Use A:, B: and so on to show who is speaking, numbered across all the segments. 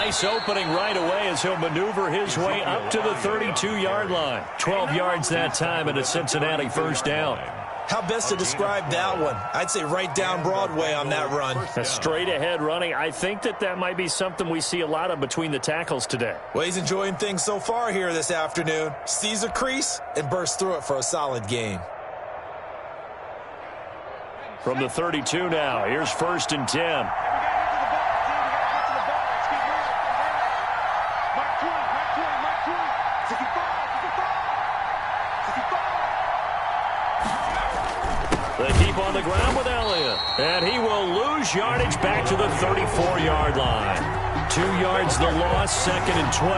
A: nice opening right away as he'll maneuver his way up to the 32-yard line. 12 yards that time and a Cincinnati first down.
B: How best to describe that one? I'd say right down Broadway on that run.
A: A straight-ahead running. I think that might be something we see a lot of between the tackles today.
B: Well, he's enjoying things so far here this afternoon. Sees a crease and bursts through it for a solid gain.
A: From the 32 now, here's 1st and 10. They keep on the ground with Elliott, and he will lose yardage back to the 34-yard line. 2 yards the loss, 2nd and 12.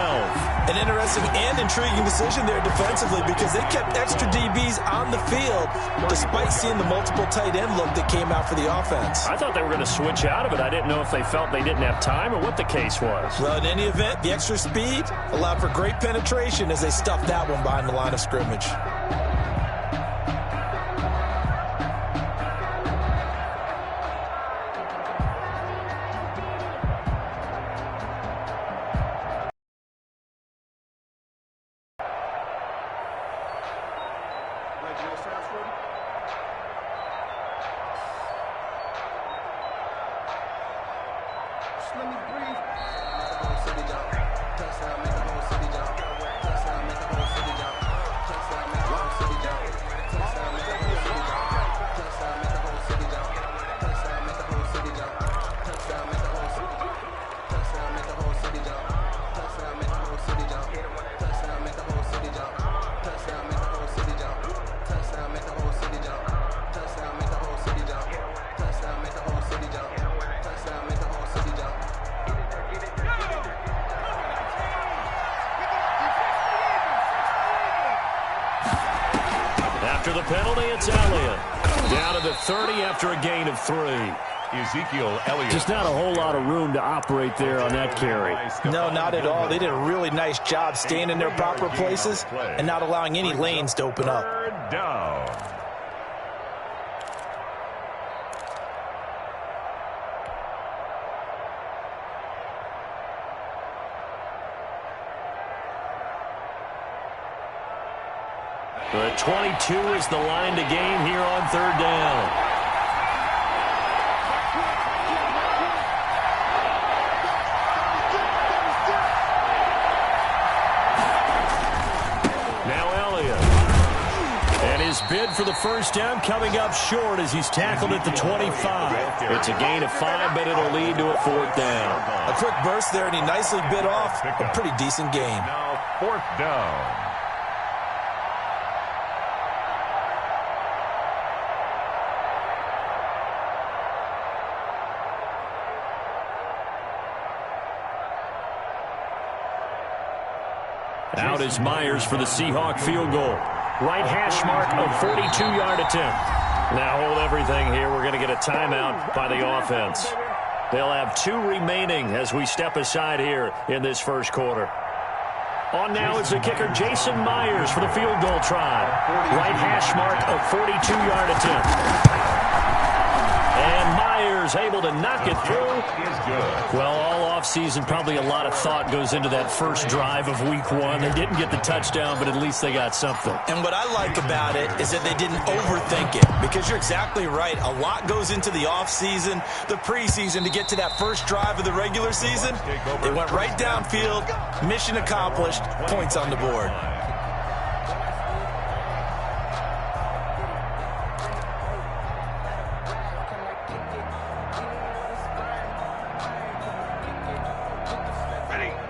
B: An interesting and intriguing decision there defensively because they kept extra DBs on the field despite seeing the multiple tight end look that came out for the offense.
A: I thought they were going to switch out of it. I didn't know if they felt they didn't have time or what the case was.
B: Well, in any event, the extra speed allowed for great penetration as they stuffed that one behind the line of scrimmage.
A: After the penalty, it's Elliott. Down to the 30 after a gain of 3.
C: Ezekiel Elliott.
A: Just not a whole lot of room to operate there on that carry.
B: No, not at all. They did a really nice job staying in their proper places and not allowing any lanes to open up.
C: 3rd down.
A: The 22 is the line to gain here on 3rd down. Now Elliott. And his bid for the first down coming up short as he's tackled at the 25. It's a gain of 5, but it'll lead to a 4th down.
B: A quick burst there, and he nicely bit off a pretty decent gain.
C: Now 4th down.
A: Out is Myers for the Seahawk field goal. Right hash mark of 42-yard attempt. Now hold everything here. We're going to get a timeout by the offense. They'll have 2 remaining as we step aside here in this first quarter. On now is the kicker Jason Myers for the field goal try. Right hash mark of 42-yard attempt. And Myers able to knock it through. Well, all offseason, probably a lot of thought goes into that first drive of week 1. They didn't get the touchdown, but at least they got something.
B: And what I like about it is that they didn't overthink it, because you're exactly right. A lot goes into the offseason, the preseason, to get to that first drive of the regular season. They went right downfield, mission accomplished, points on the board.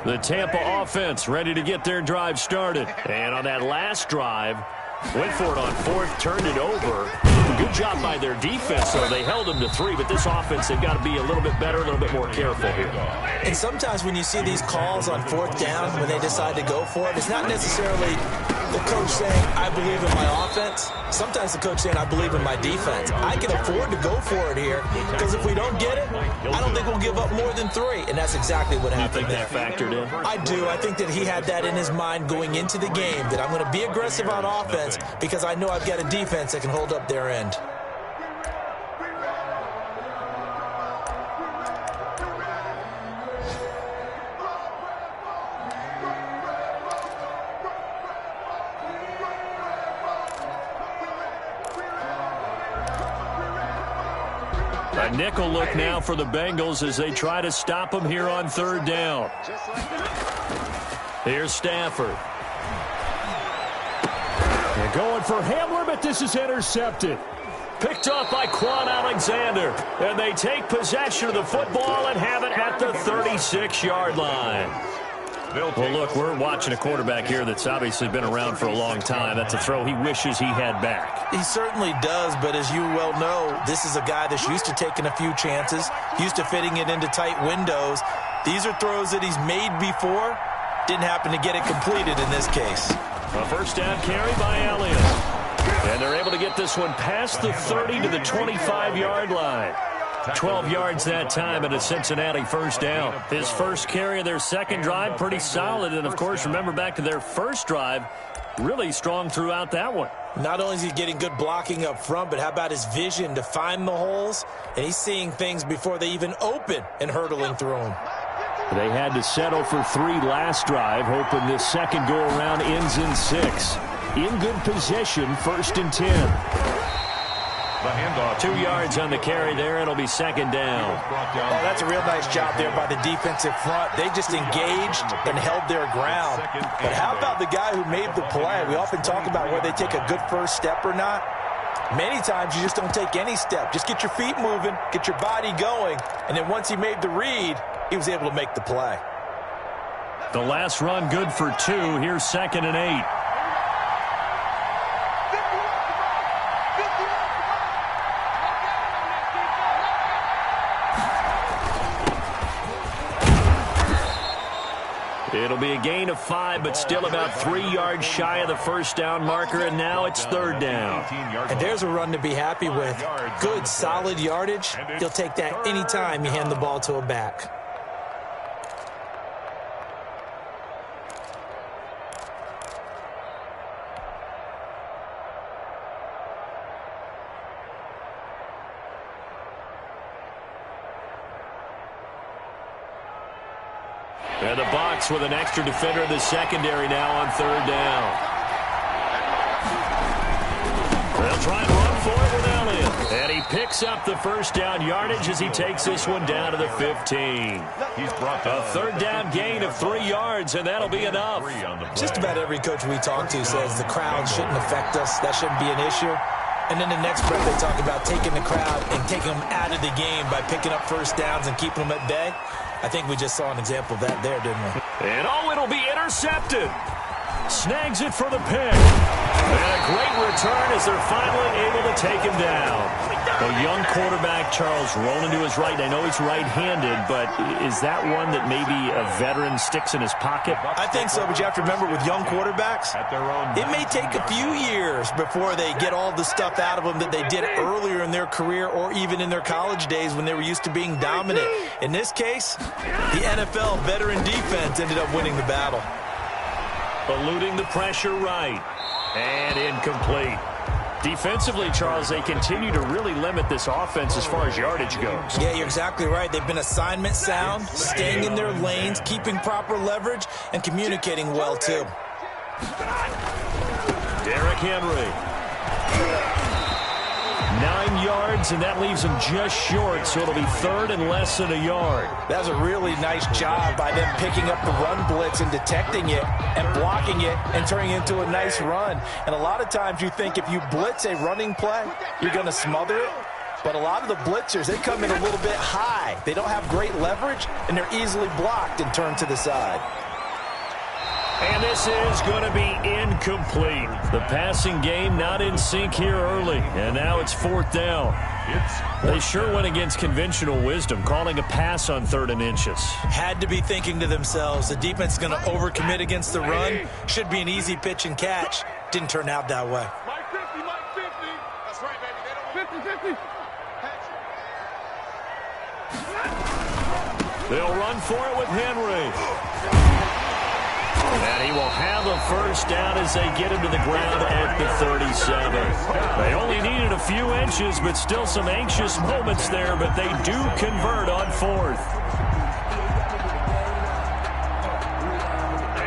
A: The Tampa offense ready to get their drive started. And on that last drive, went for it on 4th, turned it over. Good job by their defense, though. They held them to 3, but this offense, they've got to be a little bit better, a little bit more careful here.
B: And sometimes when you see these calls on 4th down, when they decide to go for it, it's not necessarily the coach saying, I believe in my offense. Sometimes the coach saying, I believe in my defense. I can afford to go for it here, because if we don't get it, I don't think we'll give up more than 3. And that's exactly what happened there.
A: You think that factored in?
B: I do. I think that he had that in his mind going into the game, that I'm going to be aggressive on offense because I know I've got a defense that can hold up their end.
A: A nickel look now for the Bengals as they try to stop him here on third down. Here's Stafford. They're going for Hamler, but this is intercepted. Picked off by Quan Alexander. And they take possession of the football and have it at the 36-yard line. Well, look, we're watching a quarterback here that's obviously been around for a long time. That's a throw he wishes he had back.
B: He certainly does, but as you well know, this is a guy that's used to taking a few chances, used to fitting it into tight windows. These are throws that he's made before. Didn't happen to get it completed in this case.
A: A first down carry by Elliott. And they're able to get this one past the 30 to the 25-yard line. 12 yards that time and a Cincinnati first down. His first carry of their second drive, pretty solid. And, of course, remember back to their first drive, really strong throughout that one.
B: Not only is he getting good blocking up front, but how about his vision to find the holes? And he's seeing things before they even open and hurdling through them.
A: They had to settle for 3 last drive, hoping this second go-around ends in 6. In good position, 1st and 10.
C: The handoff.
A: 2 yards on the carry there. It'll be second down.
B: Oh, that's a real nice job there by the defensive front. They just engaged and held their ground. But how about the guy who made the play? We often talk about whether they take a good first step or not. Many times you just don't take any step. Just get your feet moving, get your body going, and then once he made the read, he was able to make the play.
A: The last run good for 2. Here's 2nd and 8. It'll be a gain of 5, but still about 3 yards shy of the first down marker, and now it's third down.
B: And there's a run to be happy with. Good, solid yardage. You'll take that anytime you hand the ball to a back.
A: And the box with an extra defender in the secondary now on third down. They'll try and run for it with Elliott. And he picks up the first down yardage as he takes this one down to the 15.
C: He's brought
A: A third down gain of 3 yards, and that'll be enough.
B: Just about every coach we talk to says the crowd shouldn't affect us. That shouldn't be an issue. And then the next breath they talk about taking the crowd and taking them out of the game by picking up first downs and keeping them at bay. I think we just saw an example of that there, didn't we?
A: And it'll be intercepted. Snags it for the pick. And a great return as they're finally able to take him down. A young quarterback, Charles, rolling to his right. I know he's right-handed, but is that one that maybe a veteran sticks in his pocket?
B: I think so, but you have to remember with young quarterbacks, it may take a few years before they get all the stuff out of them that they did earlier in their career or even in their college days when they were used to being dominant. In this case, the NFL veteran defense ended up winning the battle.
A: Eluding the pressure right. And incomplete. Defensively, Charles, they continue to really limit this offense as far as yardage goes.
B: Yeah, you're exactly right. They've been assignment sound, staying in their lanes, keeping proper leverage, and communicating well, too.
A: Derrick Henry. 9 yards, and that leaves him just short, so it'll be third and less than a yard.
B: That was a really nice job by them picking up the run blitz and detecting it and blocking it and turning it into a nice run. And a lot of times you think if you blitz a running play, you're going to smother it. But a lot of the blitzers, they come in a little bit high. They don't have great leverage, and they're easily blocked and turned to the side.
A: And this is going to be incomplete. The passing game not in sync here early. And now it's fourth down. They sure went against conventional wisdom, calling a pass on 3rd and inches.
B: Had to be thinking to themselves, the defense is going to overcommit against the run. Should be an easy pitch and catch. Didn't turn out that way.
D: Mike 50, Mike 50. That's right, baby. They don't 50-50.
A: They'll run for it with Henry. And he will have a first down as they get him to the ground at the 37. They only needed a few inches, but still some anxious moments there, but they do convert on 4th.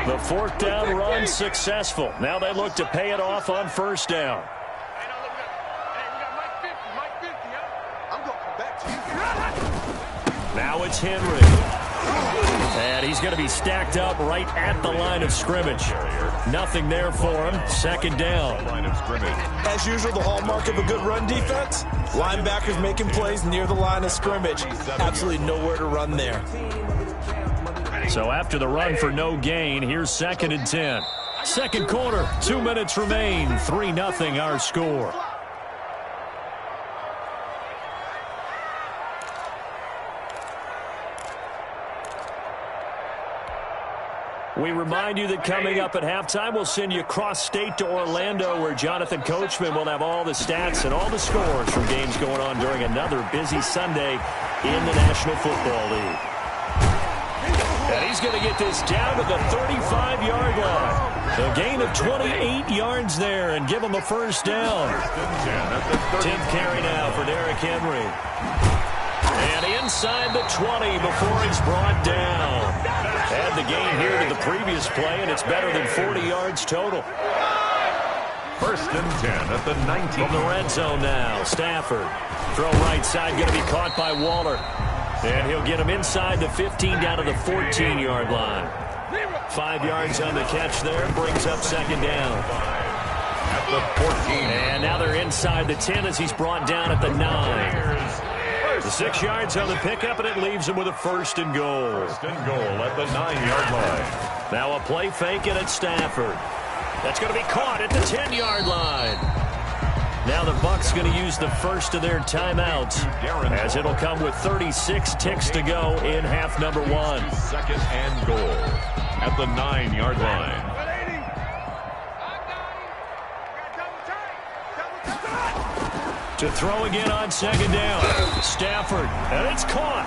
A: The 4th down run successful. Now they look to pay it off on first down.
D: Hey, we got Mike 50, Mike 50, huh? I'm going to come back to you.
A: Now it's Henry. And he's going to be stacked up right at the line of scrimmage. Nothing there for him. Second down.
C: Line of scrimmage.
B: As usual, the hallmark of a good run defense, linebackers making plays near the line of scrimmage. Absolutely nowhere to run there.
A: So after the run for no gain, here's 2nd and 10. Second quarter, 2 minutes remain. 3-0 our score. We remind you that coming up at halftime, we'll send you cross-state to Orlando, where Jonathan Coachman will have all the stats and all the scores from games going on during another busy Sunday in the National Football League. And he's going to get this down to the 35-yard line. A gain of 28 yards there and give him a first down. 10th carry now for Derrick Henry. And inside the 20 before he's brought down. Add the gain here to the previous play, and it's better than 40 yards total.
C: 1st and 10 at the 19.
A: From the red zone now, Stafford. Throw right side, going to be caught by Waller. And he'll get him inside the 15 down to the 14-yard line. 5 yards on the catch there, brings up 2nd down.
C: At the 14.
A: And now they're inside the 10 as he's brought down at the 9. The 6 yards on the pickup, and it leaves him with a 1st and goal.
C: 1st and goal at the 9-yard line.
A: Now a play fake it at Stafford. That's going to be caught at the 10-yard line. Now the Bucs going to use the first of their timeouts, as it'll come with 36 ticks to go in half number 1.
C: 2nd and goal at the 9-yard line.
A: To throw again on 2nd down. Stafford, and it's caught.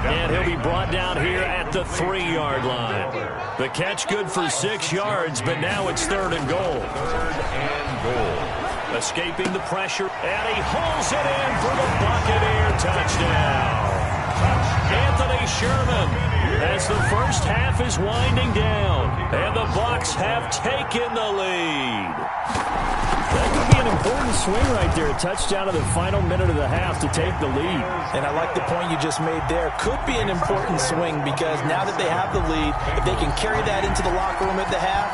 A: And he'll be brought down here at the 3-yard line. The catch good for 6 yards, but now it's 3rd and goal.
C: 3rd and goal.
A: Escaping the pressure, and he hauls it in for the Buccaneer touchdown. Anthony Sherman, as the first half is winding down, and the Bucs have taken the lead. That could be an important swing right there. A touchdown in the final minute of the half to take the lead.
B: And I like the point you just made there. Could be an important swing because now that they have the lead, if they can carry that into the locker room at the half,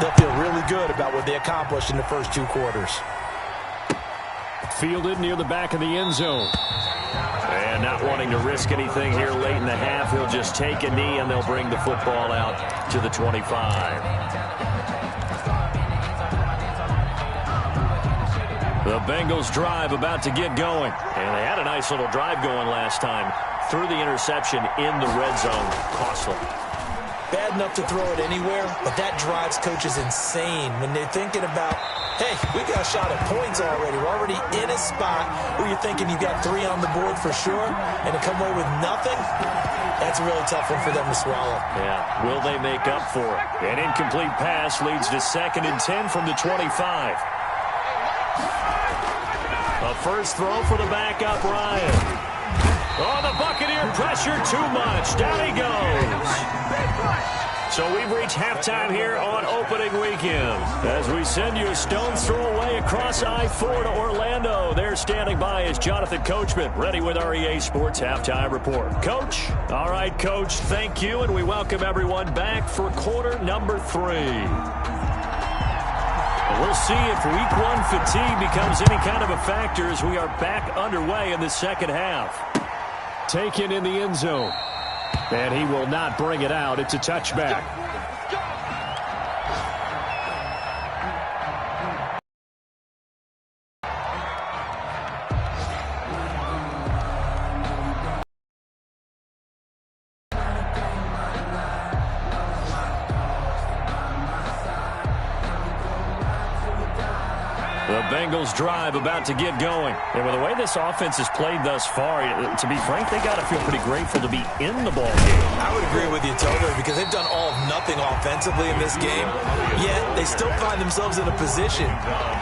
B: they'll feel really good about what they accomplished in the first 2 quarters.
A: Fielded near the back of the end zone. And not wanting to risk anything here late in the half, he'll just take a knee and they'll bring the football out to the 25. The Bengals drive about to get going. And they had a nice little drive going last time. Threw the interception in the red zone. Costly.
B: Bad enough to throw it anywhere, but that drives coaches insane when they're thinking about, hey, we got a shot at points already. We're already in a spot where you're thinking you've got 3 on the board for sure, and to come away with nothing, that's a really tough one for them to swallow.
A: Yeah, will they make up for it? An incomplete pass leads to 2nd and 10 from the 25. A first throw for the backup, Ryan. Oh, the Buccaneer pressure too much. Down he goes. So we've reached halftime here on opening weekend. As we send you a stone's throw away across I-4 to Orlando. There standing by is Jonathan Coachman, ready with our EA Sports Halftime Report. Coach? All right, Coach, thank you, and we welcome everyone back for quarter number 3. We'll see if week 1 fatigue becomes any kind of a factor as we are back underway in the second half. Taken in the end zone. And he will not bring it out. It's a touchback. The Bengals drive about to get going. And with the way this offense has played thus far, to be frank, they got to feel pretty grateful to be in the ball game.
B: I would agree with you totally because they've done all of nothing offensively in this game, yet they still find themselves in a position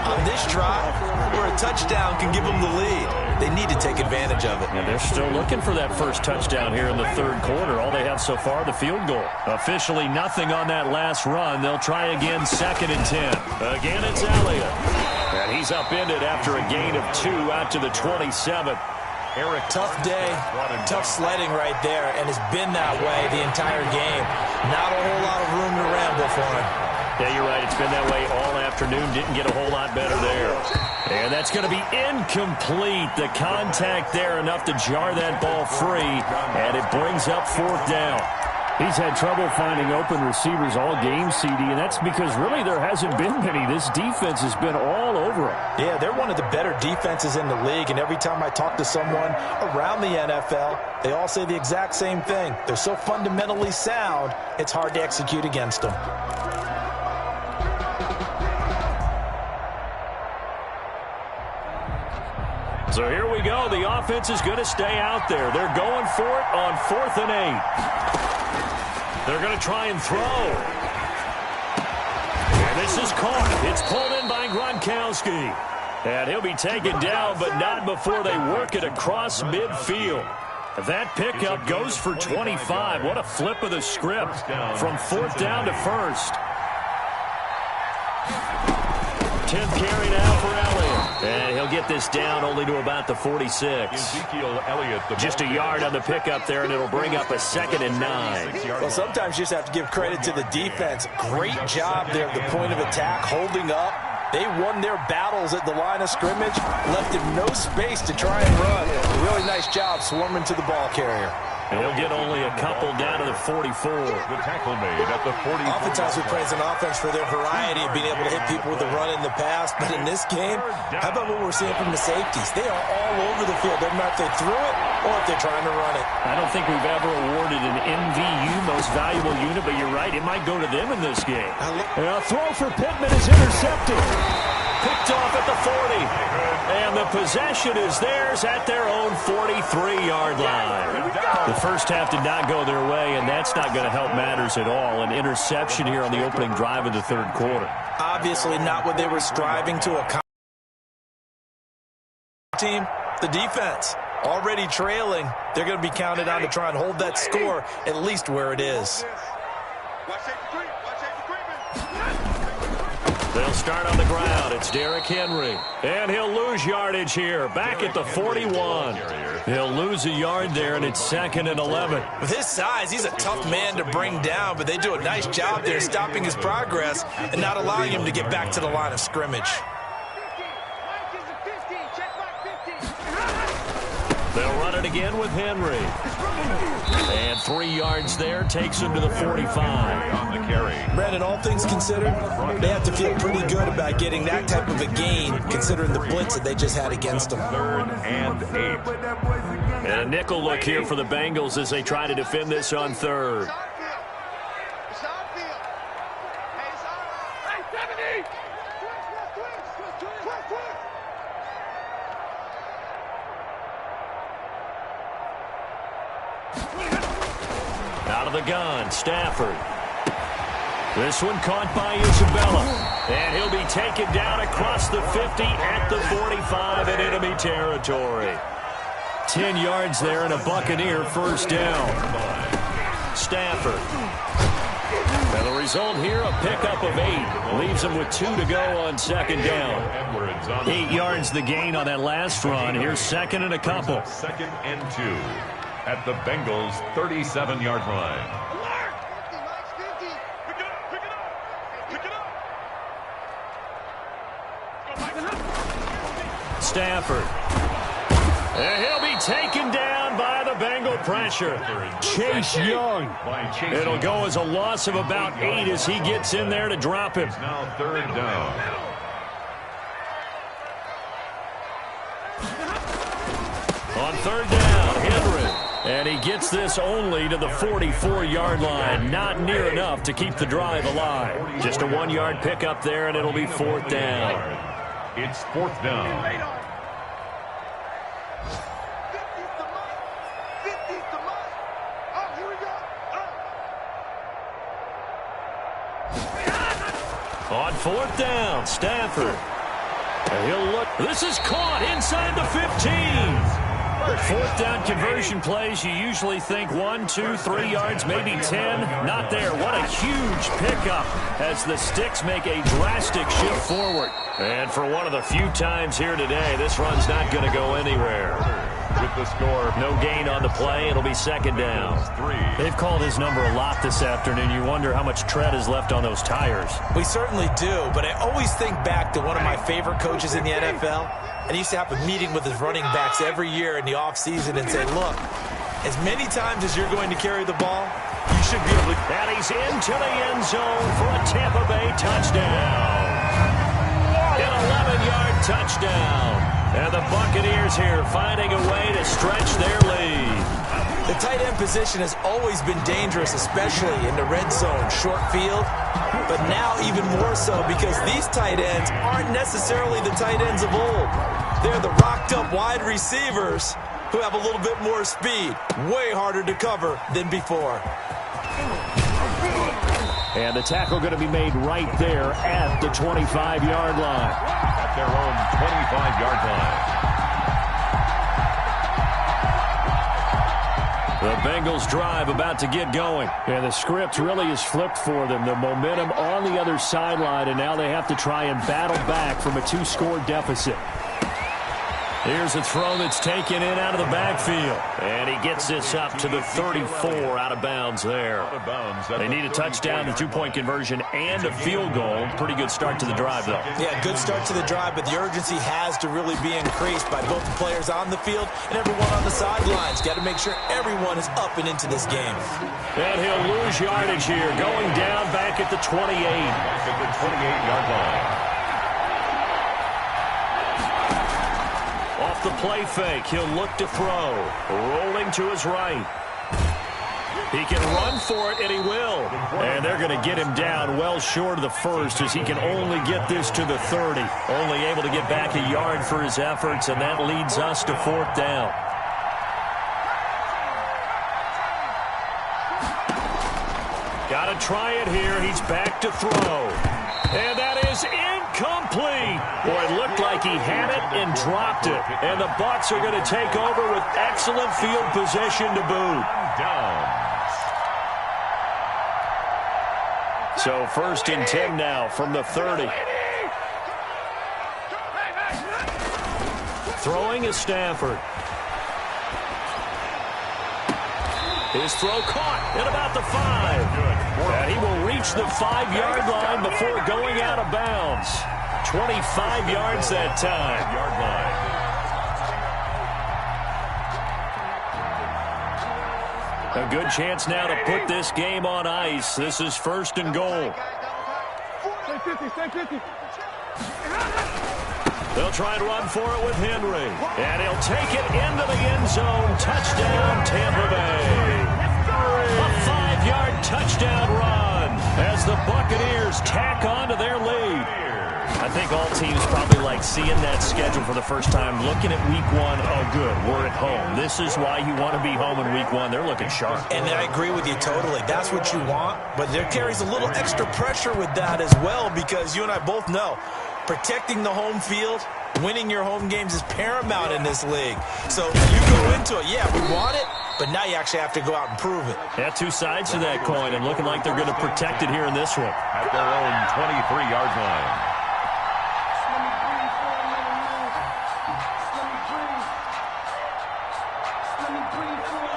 B: on this drive where a touchdown can give them the lead. They need to take advantage of it.
A: And they're still looking for that first touchdown here in the third quarter. All they have so far, the field goal. Officially nothing on that last run. They'll try again, 2nd and 10. Again, it's Elliott. And he's upended after a gain of 2 out to the 27.
B: Tough day, tough sledding right there, and it's been that way the entire game. Not a whole lot of room to ramble for him.
A: Yeah, you're right. It's been that way all afternoon. Didn't get a whole lot better there. And that's going to be incomplete. The contact there enough to jar that ball free, and it brings up 4th down.
E: He's had trouble finding open receivers all game, CD, and that's because really there hasn't been many. This defense has been all over him.
B: Yeah, they're one of the better defenses in the league, and every time I talk to someone around the NFL, they all say the exact same thing. They're so fundamentally sound, it's hard to execute against them.
A: So here we go. The offense is going to stay out there. They're going for it on 4th and 8. They're going to try and throw. And this is caught. It's pulled in by Gronkowski. And he'll be taken down, but not before they work it across midfield. That pickup goes for 25. What a flip of the script from 4th down to 1st. 10th carry now for Elliott. And he'll get this down only to about the 46.
C: Ezekiel Elliott.
A: Just a yard on the pickup there, and it'll bring up a 2nd and 9.
B: Well, sometimes you just have to give credit to the defense. Great job there at the point of attack, holding up. They won their battles at the line of scrimmage, left him no space to try and run. A really nice job swarming to the ball carrier.
A: And he'll get only a couple down to the 44.
C: The tackle made at the 44.
B: Oftentimes we praise an offense for their variety of being able to hit people with the run in the pass. But in this game, how about what we're seeing from the safeties? They are all over the field. Doesn't matter if they threw it or if they're trying to run it.
A: I don't think we've ever awarded an MVU, most valuable unit, but you're right, it might go to them in this game.
E: And a throw for Pittman is intercepted.
A: Picked off at the 40. And the possession is theirs at their own 43-yard line. The first half did not go their way, and that's not going to help matters at all. An interception here on the opening drive of the 3rd quarter.
B: Obviously not what they were striving to accomplish. Team, the defense, already trailing. They're going to be counted on to try and hold that score at least where it is.
A: They'll start on the ground. It's Derrick Henry. And he'll lose yardage here. Back at the 41. He'll lose a yard there, and it's 2nd and 11.
B: With his size, he's a tough man to bring down, but they do a nice job there stopping his progress and not allowing him to get back to the line of scrimmage.
A: They'll run it again with Henry. And 3 yards there takes him to the 45.
C: On the carry.
B: Brandon, all things considered, they have to feel pretty good about getting that type of a gain, considering the blitz that they just had against them.
C: 3rd and 8.
A: And a nickel look here for the Bengals as they try to defend this on 3rd. Out of the gun, Stafford. This one caught by Isabella. And he'll be taken down across the 50 at the 45 in enemy territory. 10 yards there and a Buccaneer 1st down. Stafford. And the result here, a pickup of 8. Leaves him with 2 to go on 2nd down. 8 yards the gain on that last run. Here's 2nd and a couple.
C: 2nd and 2 at the Bengals' 37-yard line.
A: Stafford. And he'll be taken down by the Bengal pressure. Chase Young. It'll go as a loss of about 8 as he gets in there to drop him.
C: Now 3rd down.
A: On 3rd down, Henry. And he gets this only to the 44-yard line. Not near enough to keep the drive alive. Just a 1-yard pickup there, and it'll be 4th down.
C: It's 4th down. On 4th down, Stafford. And he'll look. This is caught inside the 15. 4th down conversion plays, you usually think 1, 2, 3 yards, maybe 10. Not there. What a huge pickup as the Sticks make a drastic shift forward. And for one of the few times here today, this run's not going to go anywhere. with the score.
A: No gain on the play. It'll be second down. They've called his number a lot this afternoon. You wonder how much tread is left on those tires.
B: We certainly do, but I always think back to one of my favorite coaches in the NFL. And he used to have a meeting with his running backs every year in the offseason and say, look, as many times as you're going to carry the ball, you should be able to.
A: And he's into the end zone for a Tampa Bay touchdown. An 11-yard touchdown. And the Buccaneers here finding a way to stretch their lead.
B: The tight end position has always been dangerous, especially in the red zone, short field. But now even more so because these tight ends aren't necessarily the tight ends of old. They're the rocked-up wide receivers who have a little bit more speed. Way harder to cover than before.
E: And the tackle going to be made right there at the 25-yard line.
C: At their own 25-yard line.
A: The Bengals drive about to get going.
E: And the script really is flipped for them. The momentum on the other sideline, and now they have to try and battle back from a 2-score deficit.
A: Here's a throw that's taken in out of the backfield. And he gets this up to the 34 out of bounds there. They need a touchdown, the 2-point conversion, and a field goal. Pretty good start to the drive, though.
B: Yeah, good start to the drive, but the urgency has to really be increased by both the players on the field and everyone on the sidelines. Got to make sure everyone is up and into this game.
A: And he'll lose yardage here, going down back at the 28.
C: Back at the 28-yard line.
A: Off the play fake, he'll look to throw. Rolling to his right. He can run for it, and he will. And they're going to get him down well short of the first as he can only get this to the 30. Only able to get back a yard for his efforts, and that leads us to 4th down. Got to try it here. He's back to throw. And that is incomplete. Boy, it looked like he had it and dropped it. And the Bucs are going to take over with excellent field position to boot. So 1st and 10 now from the 30. Throwing is Stafford. His throw caught at about the 5. And he will reach the 5-yard line before going out of bounds. 25 yards that time. A good chance now to put this game on ice. This is 1st and goal. They'll try and run for it with Henry. And he'll take it into the end zone. Touchdown, Tampa Bay. A 5-yard touchdown run as the Buccaneers tack on to their lead. I think all teams probably like seeing that schedule for the first time, looking at week 1. Oh, good, we're at home. This is why you want to be home in week 1. They're looking sharp.
B: And I agree with you totally. That's what you want. But there carries a little extra pressure with that as well because you and I both know protecting the home field, winning your home games is paramount in this league. So you go into it, yeah, we want it, but now you actually have to go out and prove it.
A: Yeah, 2 sides to that coin, and looking like they're going to protect it here in this one.
C: At their own 23-yard line.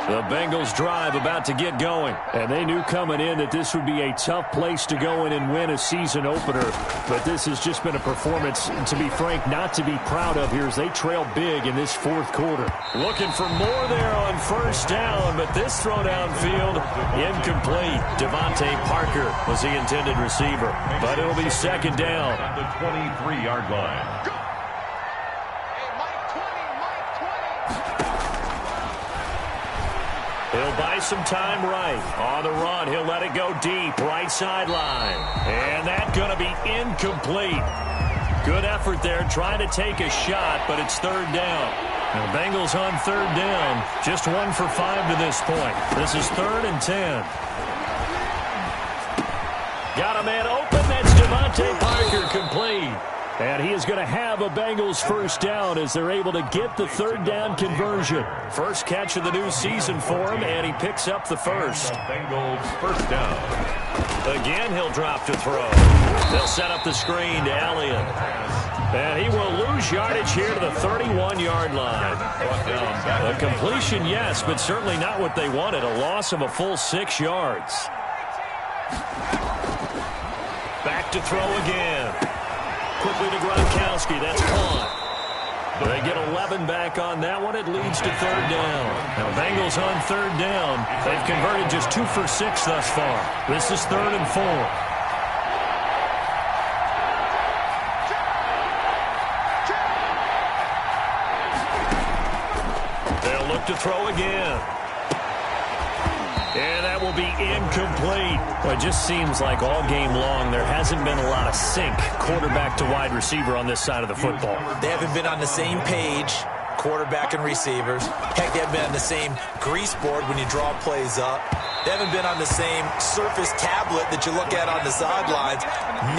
A: The Bengals drive about to get going.
E: And they knew coming in that this would be a tough place to go in and win a season opener. But this has just been a performance, to be frank, not to be proud of here as they trail big in this 4th quarter.
A: Looking for more there on 1st down, but this throw downfield, incomplete. Devontae Parker was the intended receiver, but it'll be 2nd down.
C: At the 23-yard line.
A: He'll buy some time right. On the run, he'll let it go deep, right sideline. And that's going to be incomplete. Good effort there, trying to take a shot, but it's 3rd down. And the Bengals on 3rd down, just 1 for 5 to this point. This is 3rd and 10. Got a man open, that's Devontae Parker, complete.
E: And he is going to have a Bengals 1st down as they're able to get the 3rd down conversion.
A: First catch of the new season for him, and he picks up the first.
C: Bengals 1st down.
A: Again, he'll drop to throw. They'll set up the screen to Elliott. And he will lose lose yardage here to the 31-yard line. A completion, yes, but certainly not what they wanted. A loss of a full 6 yards. Back to throw again. Quickly to Gronkowski. That's caught. They get 11 back on that one. It leads to 3rd down. Now, Bengals on 3rd down. They've converted just 2 for 6 thus far. This is 3rd and 4. They'll look to throw again. And that will be incomplete. Well, it just seems like all game long there hasn't been a lot of sync quarterback to wide receiver on this side of the football.
B: They haven't been on the same page, quarterback and receivers. Heck, they haven't been on the same grease board when you draw plays up. They haven't been on the same surface tablet that you look at on the sidelines.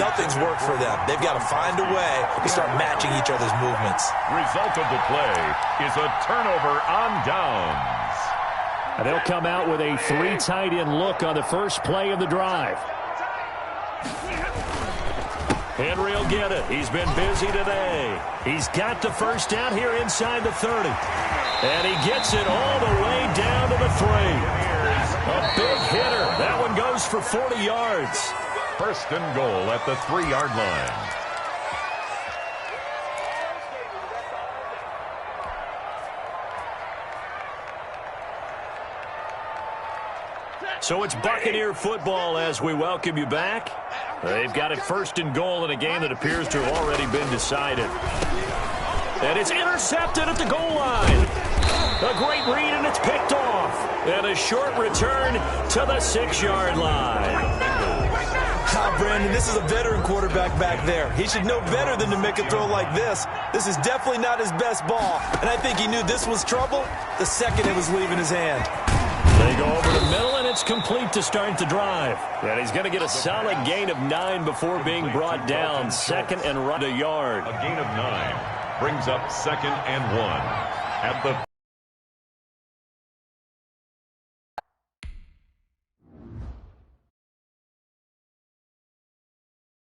B: Nothing's worked for them. They've got to find a way to start matching each other's movements.
F: Result of the play is a turnover on downs.
E: And they'll come out with a 3 tight end look on the first play of the drive.
A: Henry will get it. He's been busy today. He's got the first down here inside the 30. And he gets it all the way down to the 3. A big hitter. That one goes for 40 yards.
F: 1st and goal at the 3-yard line.
A: So it's Buccaneer football as we welcome you back. They've got it 1st and goal in a game that appears to have already been decided. And it's intercepted at the goal line. A great read, and it's picked off. And a short return to the 6-yard line.
B: Brandon, this is a veteran quarterback back there. He should know better than to make a throw like this. This is definitely not his best ball. And I think he knew this was trouble the second it was leaving his hand.
A: They go over the middle, and it's complete to start the drive. And he's going to get a solid gain of 9 before being brought down. 2nd and right a yard.
F: A gain of 9 brings up 2nd and 1 at the